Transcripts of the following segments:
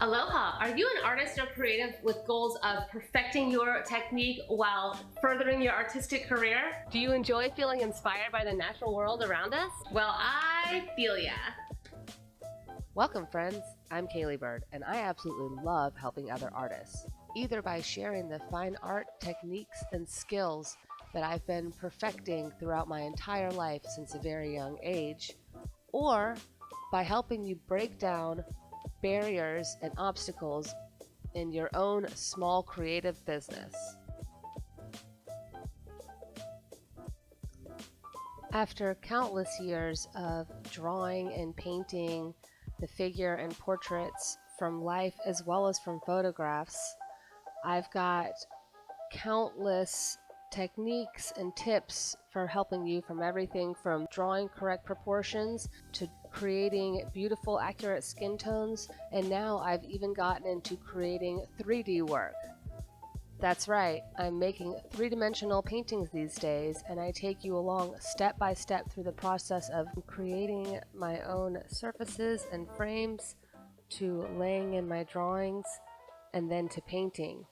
Aloha! Are you an artist or creative with goals of perfecting your technique while furthering your artistic career? Do you enjoy feeling inspired by the natural world around us? Well, I feel ya! Welcome friends, I'm Caleigh Bird and I absolutely love helping other artists, either by sharing the fine art techniques and skills that I've been perfecting throughout my entire life since a very young age, or by helping you break down barriers and obstacles in your own small creative business. After countless years of drawing and painting the figure and portraits from life as well as from photographs, I've got countless techniques and tips for helping you from everything from drawing correct proportions to creating beautiful, accurate skin tones, and now I've even gotten into creating 3D work. That's right, I'm making three-dimensional paintings these days, and I take you along step by step through the process of creating my own surfaces and frames, to laying in my drawings, and then to painting.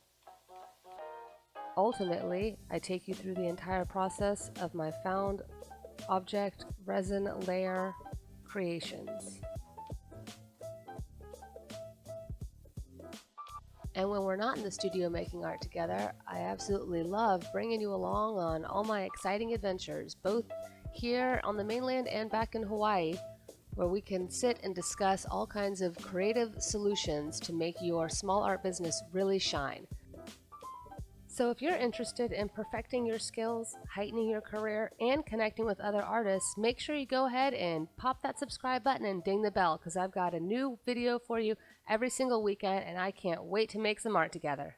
Ultimately, I take you through the entire process of my found object resin layer creations. And when we're not in the studio making art together, I absolutely love bringing you along on all my exciting adventures, both here on the mainland and back in Hawaii, where we can sit and discuss all kinds of creative solutions to make your small art business really shine. So if you're interested in perfecting your skills, heightening your career, and connecting with other artists, make sure you go ahead and pop that subscribe button and ding the bell, because I've got a new video for you every single weekend and I can't wait to make some art together.